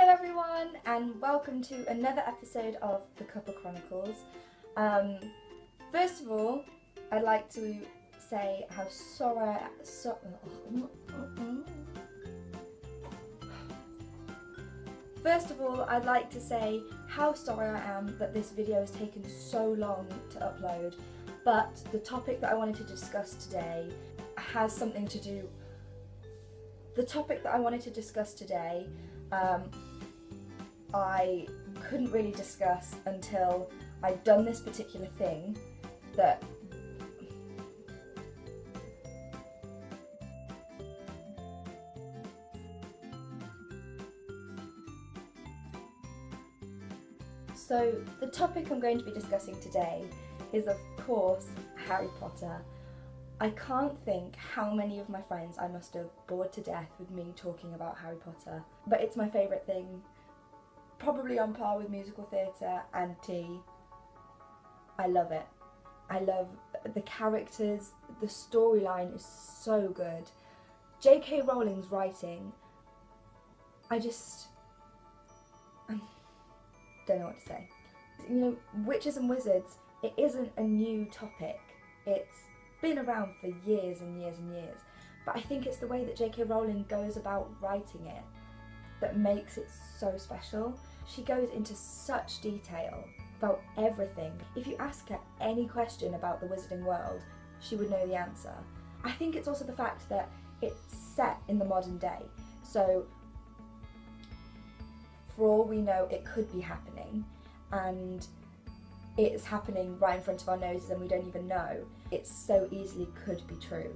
Hello everyone and welcome to another episode of the Cuppa Chronicles. First of all, I'd like to say how sorry I am that this video has taken so long to upload, but the topic that I wanted to discuss today has something to do. I couldn't really discuss until I'd done this particular thing that So the topic I'm going to be discussing today is, of course, Harry Potter. I can't think how many of my friends I must have bored to death with me talking about Harry Potter, but it's my favourite thing, probably on par with musical theatre and tea. I love it. I love the characters, the storyline is so good. J.K. Rowling's writing, I don't know what to say. You know, witches and wizards, it isn't a new topic. It's been around for years and years and years. But I think it's the way that J.K. Rowling goes about writing it that makes it so special. She goes into such detail about everything. If you ask her any question about the wizarding world, she would know the answer. I think it's also the fact that it's set in the modern day. So for all we know, it could be happening, and it's happening right in front of our noses and we don't even know. It so easily could be true.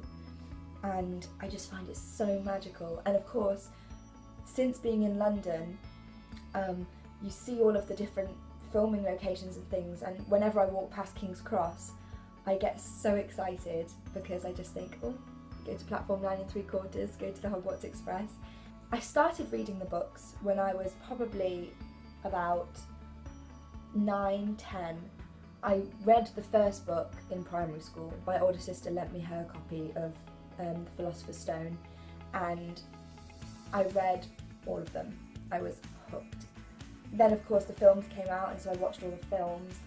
And I just find it so magical. And of course, since being in London, you see all of the different filming locations and things, and whenever I walk past King's Cross, I get so excited because I just think, oh, go to platform 9 3/4, go to the Hogwarts Express. I started reading the books when I was probably about 9, 10. I read the first book in primary school. My older sister lent me her copy of The Philosopher's Stone, and I read all of them. I was hooked. Then of course the films came out, and so I watched all the films.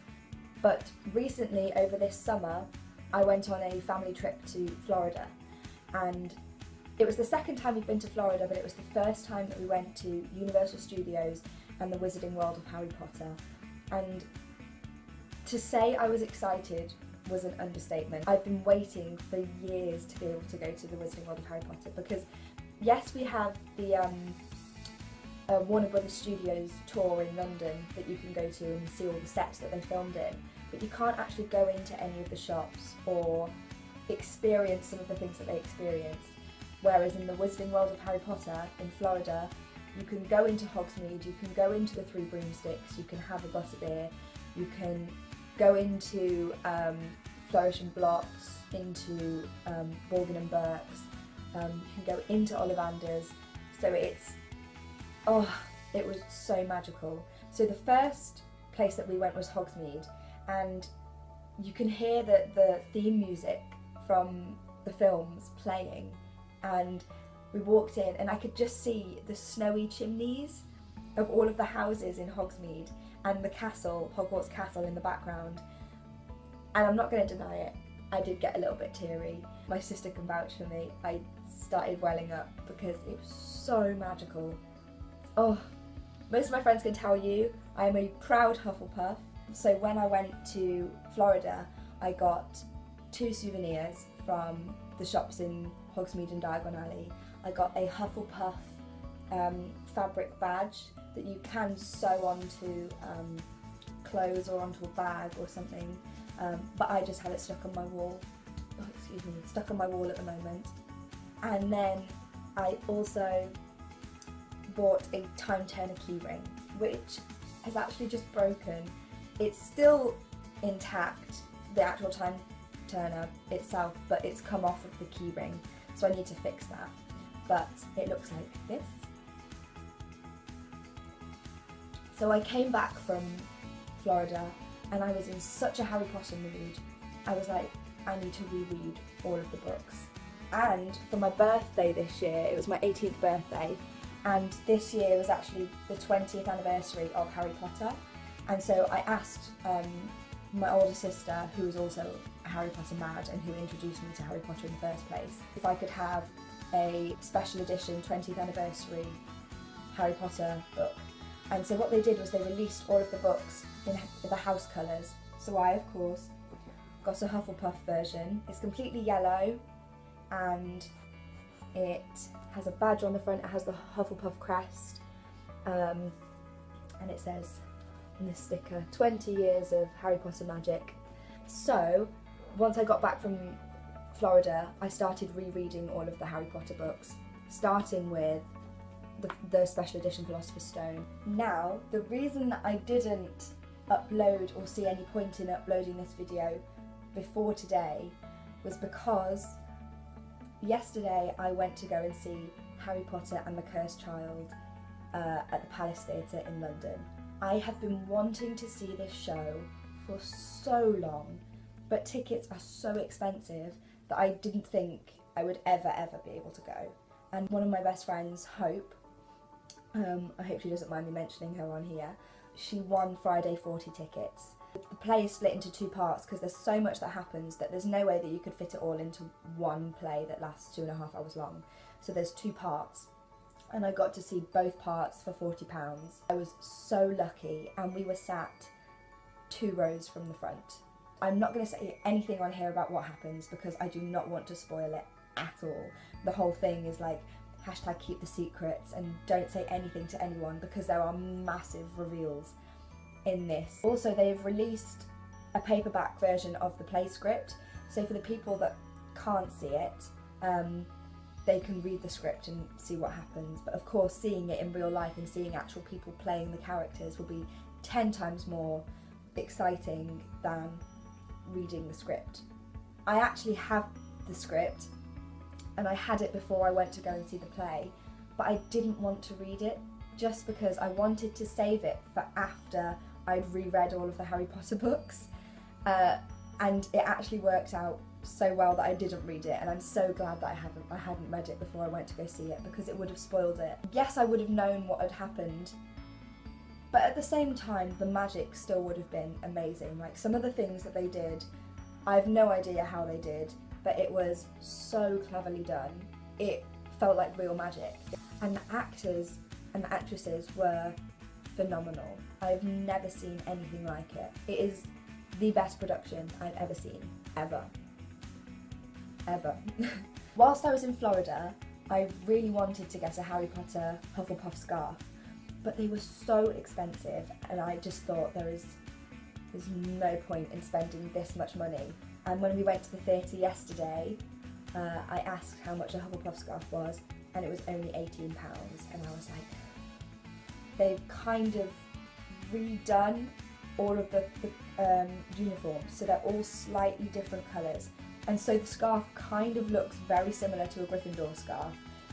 But recently, over this summer, I went on a family trip to Florida, and it was the second time we've been to Florida, but it was the first time that we went to Universal Studios and the Wizarding World of Harry Potter. And to say I was excited was an understatement. I've been waiting for years to be able to go to the Wizarding World of Harry Potter, because yes, we have the Warner Brothers Studios tour in London that you can go to and see all the sets that they filmed in, but you can't actually go into any of the shops or experience some of the things that they experienced. Whereas in the Wizarding World of Harry Potter in Florida, you can go into Hogsmeade, you can go into the Three Broomsticks, you can have a butterbeer, you can go into Flourish and Blotts, into Borgin and Burke's, you can go into Ollivander's. So it was so magical. So the first place that we went was Hogsmeade, and you can hear the theme music from the films playing, and we walked in and I could just see the snowy chimneys of all of the houses in Hogsmeade and the castle, Hogwarts Castle, in the background. And I'm not going to deny it, I did get a little bit teary. My sister can vouch for me. I started welling up because it was so magical. Oh, most of my friends can tell you I am a proud Hufflepuff. So when I went to Florida, I got 2 souvenirs from the shops in Hogsmeade and Diagon Alley. I got a Hufflepuff fabric badge that you can sew onto clothes or onto a bag or something, but I just have it stuck on my wall. Oh, excuse me, stuck on my wall at the moment. And then I also bought a Time Turner keyring, which has actually just broken. It's still intact, the actual Time Turner itself, but it's come off of the keyring, so I need to fix that. But it looks like this. So I came back from Florida and I was in such a Harry Potter mood. I was like, I need to reread all of the books. And for my birthday this year, it was my 18th birthday, and this year was actually the 20th anniversary of Harry Potter, and so I asked my older sister, who is also a Harry Potter mad and who introduced me to Harry Potter in the first place, if I could have a special edition 20th anniversary Harry Potter book. And so what they did was they released all of the books in the house colours. So I, of course, got a Hufflepuff version. It's completely yellow and it has a badge on the front. It has the Hufflepuff crest, and it says in this sticker, 20 years of Harry Potter magic. So once I got back from Florida, I started rereading all of the Harry Potter books, starting with the special edition Philosopher's Stone. Now, the reason that I didn't upload or see any point in uploading this video before today was because yesterday I went to go and see Harry Potter and the Cursed Child at the Palace Theatre in London. I have been wanting to see this show for so long, but tickets are so expensive that I didn't think I would ever be able to go. And one of my best friends, Hope, I hope she doesn't mind me mentioning her on here, she won Friday 40 tickets. The play is split into two parts because there's so much that happens that there's no way that you could fit it all into one play that lasts 2.5 hours long. So there's two parts, and I got to see both parts for £40. I was so lucky, and we were sat 2 rows from the front. I'm not going to say anything on here about what happens because I do not want to spoil it at all. The whole thing is like hashtag keep the secrets and don't say anything to anyone because there are massive reveals in this. Also, they've released a paperback version of the play script, so for the people that can't see it, they can read the script and see what happens. But of course, seeing it in real life and seeing actual people playing the characters will be 10 times more exciting than reading the script. I actually have the script, and I had it before I went to go and see the play, but I didn't want to read it just because I wanted to save it for after I'd reread all of the Harry Potter books, and it actually worked out so well that I didn't read it, and I'm so glad that I hadn't read it before I went to go see it because it would have spoiled it. Yes, I would have known what had happened, but at the same time the magic still would have been amazing. Like some of the things that they did, I have no idea how they did, but it was so cleverly done. It felt like real magic. And the actors and the actresses were phenomenal. I've never seen anything like it. It is the best production I've ever seen, ever. Whilst I was in Florida, I really wanted to get a Harry Potter Hufflepuff scarf, but they were so expensive, and I just thought there's no point in spending this much money. And when we went to the theatre yesterday, I asked how much a Hufflepuff scarf was, and it was only £18, and I was like, they've kind of redone all of the uniforms, so they're all slightly different colours, and so the scarf kind of looks very similar to a Gryffindor scarf,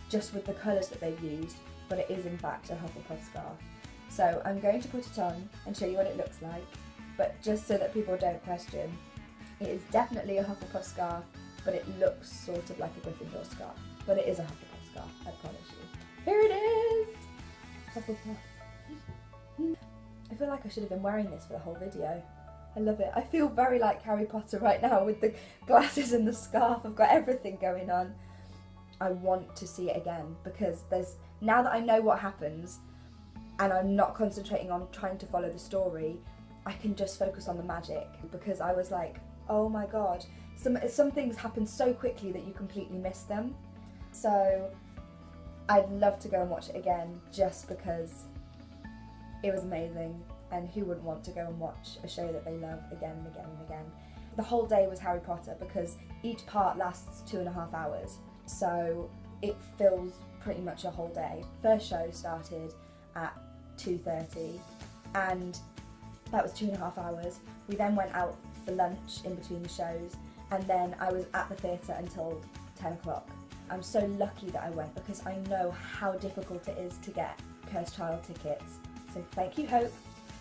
just with the colours that they've used, but it is in fact a Hufflepuff scarf. So I'm going to put it on and show you what it looks like, but just so that people don't question, it is definitely a Hufflepuff scarf, but it looks sort of like a Gryffindor scarf, but it is a Hufflepuff scarf, I promise you. Here it is! Hufflepuff. I feel like I should have been wearing this for the whole video. I love it. I feel very like Harry Potter right now with the glasses and the scarf. I've got everything going on. I want to see it again because now that I know what happens and I'm not concentrating on trying to follow the story, I can just focus on the magic, because I was like, oh my god, some things happen so quickly that you completely miss them. So I'd love to go and watch it again just because it was amazing, and who wouldn't want to go and watch a show that they love again and again and again. The whole day was Harry Potter because each part lasts 2.5 hours, so it fills pretty much a whole day. First show started at 2:30 and that was 2.5 hours. We then went out for lunch in between the shows, and then I was at the theatre until 10 o'clock. I'm so lucky that I went because I know how difficult it is to get Cursed Child tickets. So thank you, Hope,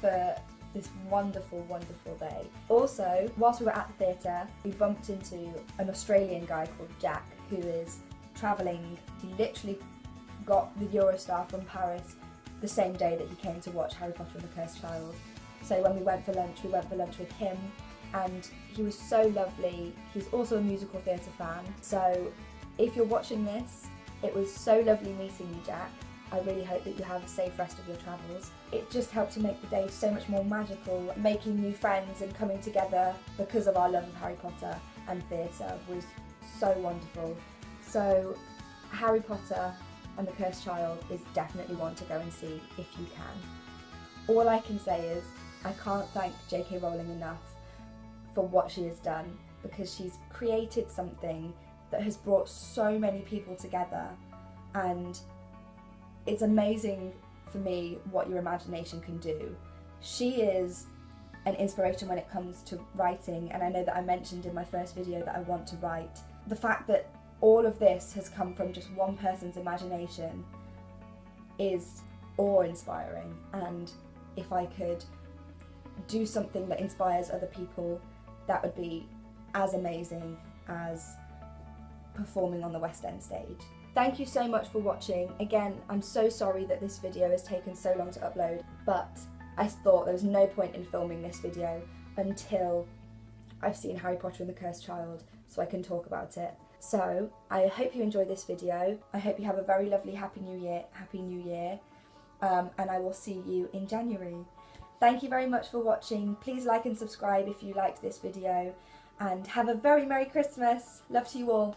for this wonderful, wonderful day. Also, whilst we were at the theatre, we bumped into an Australian guy called Jack who is travelling. He literally got the Eurostar from Paris the same day that he came to watch Harry Potter and the Cursed Child. So when we went for lunch with him, and he was so lovely. He's also a musical theatre fan. So if you're watching this, it was so lovely meeting you, Jack. I really hope that you have a safe rest of your travels. It just helped to make the day so much more magical. Making new friends and coming together because of our love of Harry Potter and theatre was so wonderful. So Harry Potter and the Cursed Child is definitely one to go and see if you can. All I can say is I can't thank J.K. Rowling enough for what she has done, because she's created something that has brought so many people together, and it's amazing for me what your imagination can do. She is an inspiration when it comes to writing, and I know that I mentioned in my first video that I want to write. The fact that all of this has come from just one person's imagination is awe-inspiring, and if I could do something that inspires other people, that would be as amazing as performing on the West End stage. Thank you so much for watching. Again, I'm so sorry that this video has taken so long to upload, but I thought there was no point in filming this video until I've seen Harry Potter and the Cursed Child, so I can talk about it. So I hope you enjoyed this video. I hope you have a very lovely Happy New Year, and I will see you in January. Thank you very much for watching. Please like and subscribe if you liked this video, and have a very Merry Christmas. Love to you all.